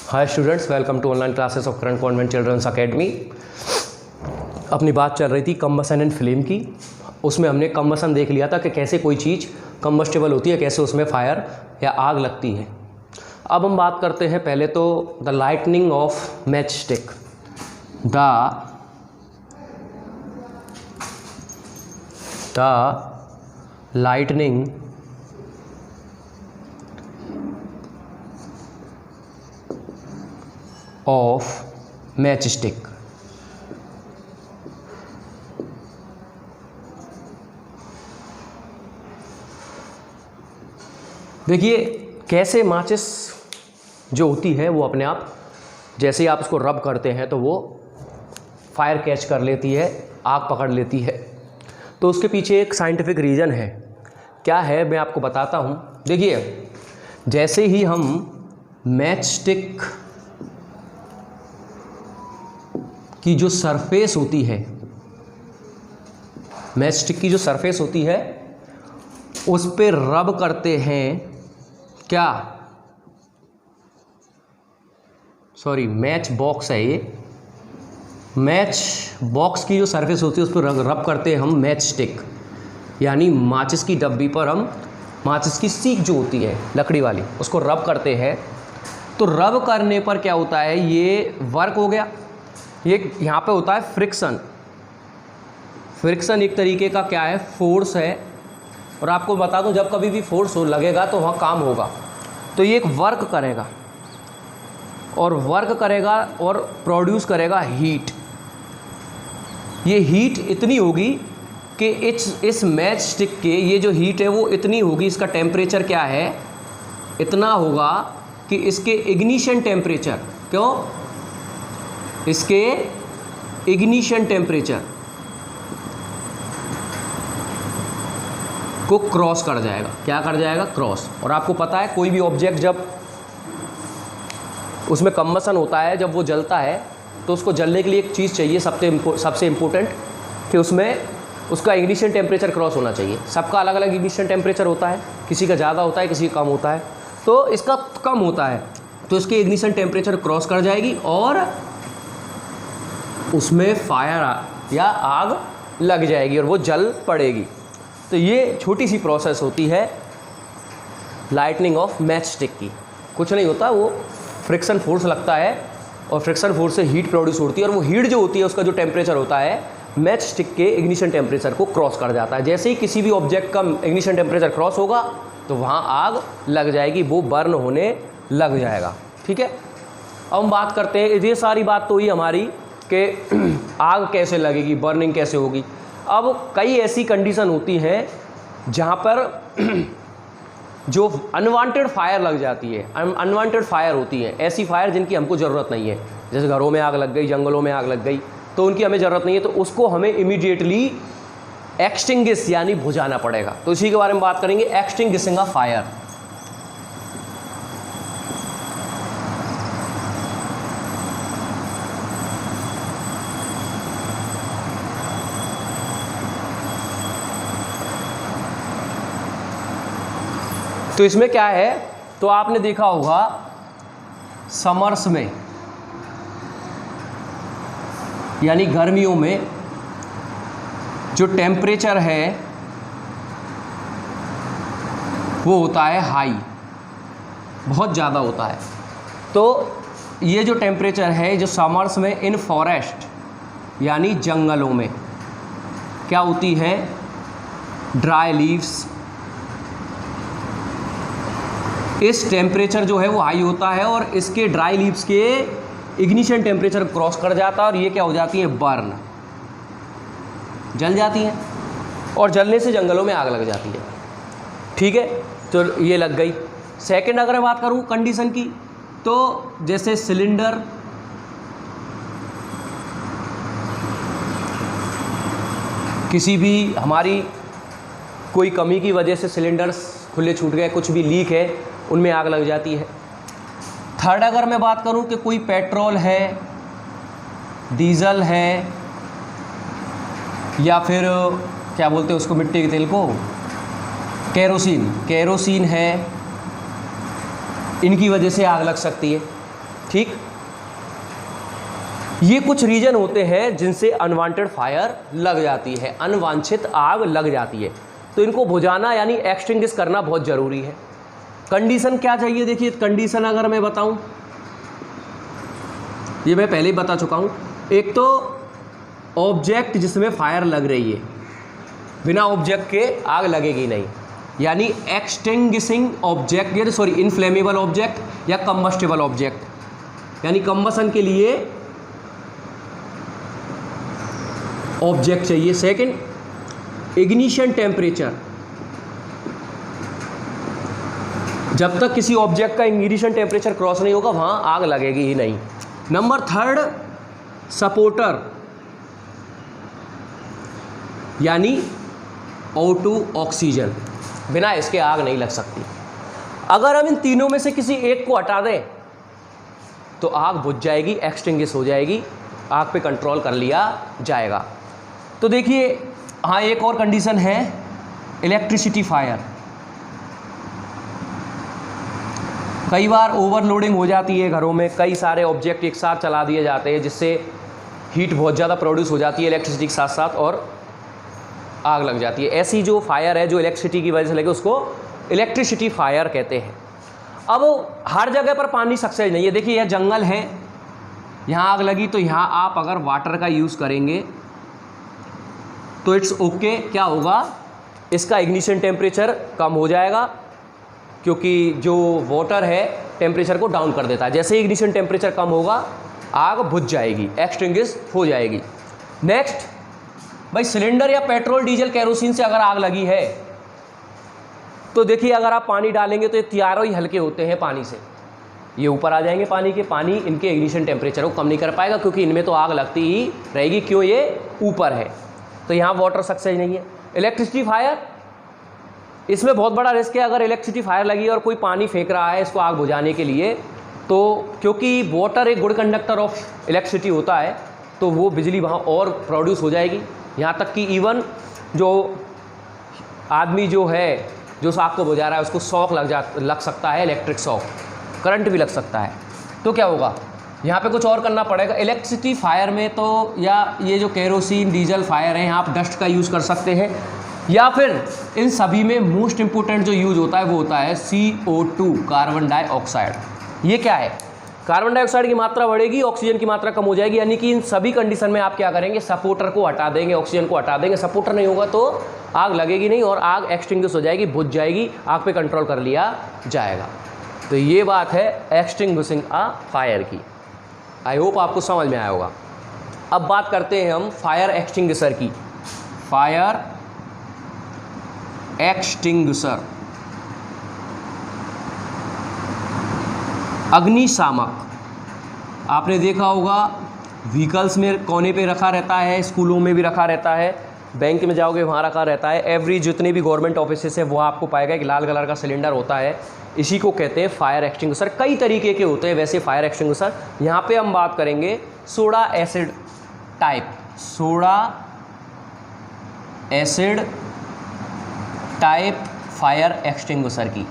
Hi students, welcome to online classes of current convent children's academy. अपनी बात चल रही थी कम्बसन एंड फ्लेम की। उसमें हमने कम्बसन देख लिया था कि कैसे कोई चीज़ कम्बस्टेबल होती है, कैसे उसमें फायर या आग लगती है। अब हम बात करते हैं पहले तो the lightning of match stick. The lightning of match stick. देखिए कैसे माचिस जो होती है वो अपने आप जैसे ही आप उसको रब करते हैं तो वो फायर कैच कर लेती है, आग पकड़ लेती है। तो उसके पीछे एक साइंटिफिक रीज़न है। क्या है मैं आपको बताता हूँ। देखिए जैसे ही हम मैच स्टिक की जो सरफेस होती है, मैच स्टिक की जो सरफेस होती है उस पे रब करते हैं, क्या सॉरी मैच बॉक्स है ये, मैच बॉक्स की जो सरफेस होती है उस पर रब करते हैं हम मैच स्टिक, यानी माचिस की डब्बी पर हम माचिस की सीख जो होती है लकड़ी वाली उसको रब करते हैं। तो रब करने पर क्या होता है, ये वर्क हो गया। ये यहाँ पे होता है फ्रिक्शन। फ्रिक्शन एक तरीके का क्या है, फोर्स है। और आपको बता दूं जब कभी भी फोर्स लगेगा तो वहाँ काम होगा। तो ये एक वर्क करेगा और वर्क करेगा और प्रोड्यूस करेगा हीट। ये हीट इतनी होगी कि इस मैच स्टिक के ये जो हीट है वो इतनी होगी, इसका टेम्परेचर क्या है, इतना होगा कि इसके इग्निशन टेम्परेचर, क्यों, इसके इग्निशन टेम्परेचर को क्रॉस कर जाएगा। क्या कर जाएगा, क्रॉस। और आपको पता है कोई भी ऑब्जेक्ट जब उसमें कम्बसन होता है, जब वो जलता है तो उसको जलने के लिए एक चीज़ चाहिए सबसे इम्पोर्टेंट, कि उसमें उसका इग्निशन टेम्परेचर क्रॉस होना चाहिए। सबका अलग अलग इग्निशन टेम्परेचर होता है, किसी का ज़्यादा होता है, किसी का कम होता है। तो इसका कम होता है तो इसके इग्निशन टेम्परेचर क्रॉस कर जाएगी और उसमें फायर या आग लग जाएगी और वो जल पड़ेगी। तो ये छोटी सी प्रोसेस होती है लाइटनिंग ऑफ मैच स्टिक की। कुछ नहीं होता, वो फ्रिक्शन फोर्स लगता है और फ्रिक्शन फोर्स से हीट प्रोड्यूस होती है और वो हीट जो होती है उसका जो टेम्परेचर होता है मैच स्टिक के इग्निशन टेम्परेचर को क्रॉस कर जाता है। जैसे ही किसी भी ऑब्जेक्ट का इग्निशन टेम्परेचर क्रॉस होगा तो वहाँ आग लग जाएगी, वो बर्न होने लग जाएगा। ठीक है, अब हम बात करते हैं, ये सारी बात तो हुई हमारी कि आग कैसे लगेगी, बर्निंग कैसे होगी। अब कई ऐसी कंडीशन होती हैं जहाँ पर जो अनवांटेड फायर लग जाती है, अनवांटेड फायर होती है, ऐसी फायर जिनकी हमको ज़रूरत नहीं है। जैसे घरों में आग लग गई, जंगलों में आग लग गई, तो उनकी हमें ज़रूरत नहीं है, तो उसको हमें इमीडिएटली एक्सटिंग्विश यानी बुझाना पड़ेगा। तो इसी के बारे में बात करेंगे, एक्सटिंग्विशिंग अ फायर। तो इसमें क्या है, तो आपने देखा होगा समर्स में यानी गर्मियों में जो टेम्परेचर है वो होता है हाई, बहुत ज़्यादा होता है। तो ये जो टेम्परेचर है जो समर्स में इन फॉरेस्ट यानी जंगलों में क्या होती है, ड्राई लीव्स, इस टेम्परेचर जो है वो हाई होता है और इसके ड्राई लीव्स के इग्निशन टेम्परेचर क्रॉस कर जाता है और ये क्या हो जाती है, बर्न, जल जाती हैं और जलने से जंगलों में आग लग जाती है। ठीक है, तो ये लग गई। सेकंड अगर मैं बात करूँ कंडीशन की, तो जैसे सिलेंडर, किसी भी हमारी कोई कमी की वजह से सिलेंडर्स खुले छूट गए, कुछ भी लीक है, उनमें आग लग जाती है। थर्ड अगर मैं बात करूं कि कोई पेट्रोल है, डीजल है, या फिर क्या बोलते हैं उसको, मिट्टी के तेल को, केरोसिन है, इनकी वजह से आग लग सकती है। ठीक। ये कुछ रीजन होते हैं जिनसे अनवांटेड फायर लग जाती है, अनवांछित आग लग जाती है, तो इनको बुझाना यानी एक्सटिंग्विश करना बहुत ज़रूरी है। कंडीशन क्या चाहिए, देखिए कंडीशन अगर मैं बताऊं, ये मैं पहले ही बता चुका हूं। एक तो ऑब्जेक्ट जिसमें फायर लग रही है, बिना ऑब्जेक्ट के आग लगेगी नहीं, यानी एक्सटिंग्विशिंग ऑब्जेक्ट, या सॉरी इनफ्लेमेबल ऑब्जेक्ट या कंबस्टेबल ऑब्जेक्ट, यानी कंबसन के लिए ऑब्जेक्ट चाहिए। सेकंड, इग्निशन टेम्परेचर, जब तक किसी ऑब्जेक्ट का इग्निशन टेम्परेचर क्रॉस नहीं होगा वहां आग लगेगी ही नहीं। नंबर थर्ड, सपोर्टर, यानी O2 ऑक्सीजन, बिना इसके आग नहीं लग सकती। अगर हम इन तीनों में से किसी एक को हटा दें तो आग बुझ जाएगी, एक्सटिंग्विश हो जाएगी, आग पे कंट्रोल कर लिया जाएगा। तो देखिए, हाँ एक और कंडीशन है, इलेक्ट्रिसिटी फायर। कई बार ओवरलोडिंग हो जाती है घरों में, कई सारे ऑब्जेक्ट एक साथ चला दिए जाते हैं जिससे हीट बहुत ज़्यादा प्रोड्यूस हो जाती है इलेक्ट्रिसिटी के साथ साथ और आग लग जाती है। ऐसी जो फायर है जो इलेक्ट्रिसिटी की वजह से लगे उसको इलेक्ट्रिसिटी फायर कहते हैं। अब हर जगह पर पानी सक्सेस नहीं है। देखिए यह जंगल है, यहाँ आग लगी तो यहाँ आप अगर वाटर का यूज़ करेंगे तो इट्स ओके। क्या होगा, इसका इग्निशन टेम्परेचर कम हो जाएगा क्योंकि जो वाटर है टेम्परेचर को डाउन कर देता है। जैसे ही इग्निशन टेम्परेचर कम होगा आग बुझ जाएगी, एक्सटिंग्विश हो जाएगी। नेक्स्ट भाई, सिलेंडर या पेट्रोल डीजल केरोसिन से अगर आग लगी है तो देखिए अगर आप पानी डालेंगे तो ये तीनों ही हल्के होते हैं पानी से, ये ऊपर आ जाएंगे पानी के, पानी इनके इग्निशन टेम्परेचर को कम नहीं कर पाएगा क्योंकि इनमें तो आग लगती ही रहेगी, क्यों, ये ऊपर है, तो यहाँ वाटर सक्सेस नहीं है। इलेक्ट्रिसिटी फायर, इसमें बहुत बड़ा रिस्क है। अगर इलेक्ट्रिसिटी फायर लगी और कोई पानी फेंक रहा है इसको आग बुझाने के लिए, तो क्योंकि वाटर एक गुड कंडक्टर ऑफ इलेक्ट्रिसिटी होता है तो वो बिजली वहाँ और प्रोड्यूस हो जाएगी। यहाँ तक कि इवन जो आदमी जो है जो आग को बुझा रहा है उसको शॉक लग सकता है, इलेक्ट्रिक शॉक, करंट भी लग सकता है। तो क्या होगा, यहाँ पे कुछ और करना पड़ेगा। इलेक्ट्रिसिटी फायर में तो या ये जो केरोसिन डीजल फायर है यहाँ आप डस्ट का यूज़ कर सकते हैं, या फिर इन सभी में मोस्ट इम्पोर्टेंट जो यूज होता है वो होता है CO2, कार्बन डाइऑक्साइड। ये क्या है, कार्बन डाइऑक्साइड की मात्रा बढ़ेगी, ऑक्सीजन की मात्रा कम हो जाएगी, यानी कि इन सभी कंडीशन में आप क्या करेंगे, सपोर्टर को हटा देंगे, ऑक्सीजन को हटा देंगे। सपोर्टर नहीं होगा तो आग लगेगी नहीं और आग एक्सटिंग्विश हो जाएगी, बुझ जाएगी, आग पे कंट्रोल कर लिया जाएगा। तो ये बात है एक्सटिंग्विशिंग अ फायर की। आई होप आपको समझ में आया होगा। अब बात करते हैं हम फायर एक्सटिंग्विशर की। फायर एक्सटिंग्विशर, अग्निशामक, आपने देखा होगा व्हीकल्स में कोने पे रखा रहता है, स्कूलों में भी रखा रहता है, बैंक में जाओगे वहाँ रखा रहता है। एवरी जितने भी गवर्नमेंट ऑफिसेस है वो आपको पाएगा एक लाल कलर का सिलेंडर होता है, इसी को कहते हैं फायर एक्सटिंग्विशर। कई तरीके के होते हैं वैसे फायर एक्सटिंग्विशर। यहाँ पे हम बात करेंगे soda acid type, soda acid type fire extinguisher की।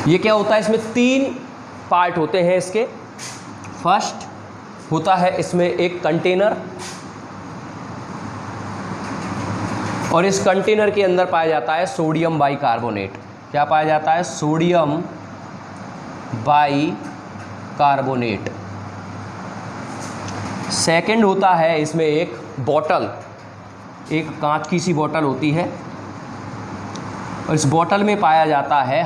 ये क्या होता है, इसमें 3 पार्ट होते हैं इसके। फर्स्ट होता है इसमें एक कंटेनर, और इस कंटेनर के अंदर पाया जाता है सोडियम बाइकार्बोनेट। क्या पाया जाता है, सोडियम बाइकार्बोनेट। सेकंड होता है इसमें एक बॉटल, एक कांच की सी बॉटल होती है, और इस बॉटल में पाया जाता है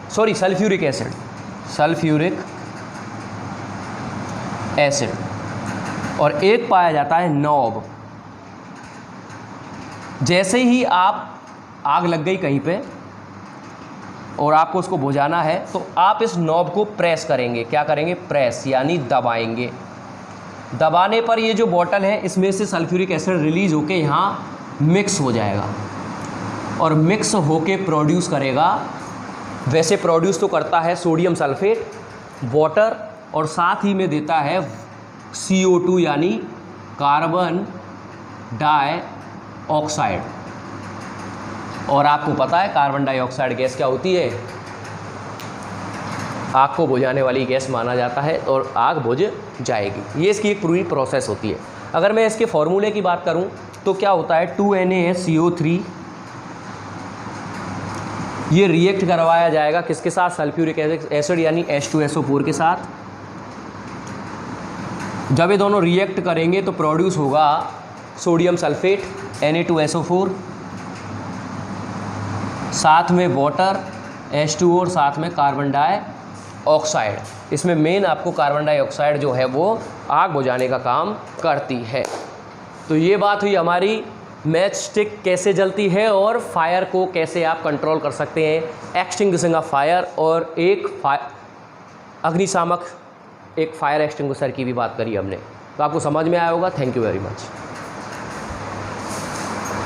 सल्फ्यूरिक एसिड, सल्फ्यूरिक एसिड। और एक पाया जाता है नॉब। जैसे ही आप आग लग गई कहीं पे और आपको उसको बुझाना है तो आप इस नॉब को प्रेस करेंगे। क्या करेंगे, प्रेस यानी दबाएंगे। दबाने पर ये जो बॉटल है इसमें से सल्फ्यूरिक एसिड रिलीज होके यहाँ मिक्स हो जाएगा और मिक्स होके प्रोड्यूस करेगा, वैसे प्रोड्यूस तो करता है सोडियम सल्फेट, वाटर, और साथ ही में देता है CO2 यानी कार्बन डाइऑक्साइड। और आपको पता है कार्बन डाइऑक्साइड गैस क्या होती है, आग को बुझाने वाली गैस माना जाता है और आग बुझ जाएगी। ये इसकी एक पूरी प्रोसेस होती है। अगर मैं इसके फॉर्मूले की बात करूं तो क्या होता है, 2NaSCO3 ये रिएक्ट करवाया जाएगा किसके साथ, सल्फ्यूरिक एसिड यानी H2SO4 के साथ। जब ये दोनों रिएक्ट करेंगे तो प्रोड्यूस होगा सोडियम सल्फेट Na2SO4, साथ में वाटर H2O और साथ में कार्बन डाइऑक्साइड। इसमें मेन आपको कार्बन डाइऑक्साइड जो है वो आग बुझाने का काम करती है। तो ये बात हुई हमारी मैच स्टिक कैसे जलती है और फायर को कैसे आप कंट्रोल कर सकते हैं, एक्सटिंग्विशिंग ऑफ फायर, और एक अग्निशामक एक फायर एक्सटिंग्विशर की भी बात करी हमने। तो आपको समझ में आया होगा। Thank you very much.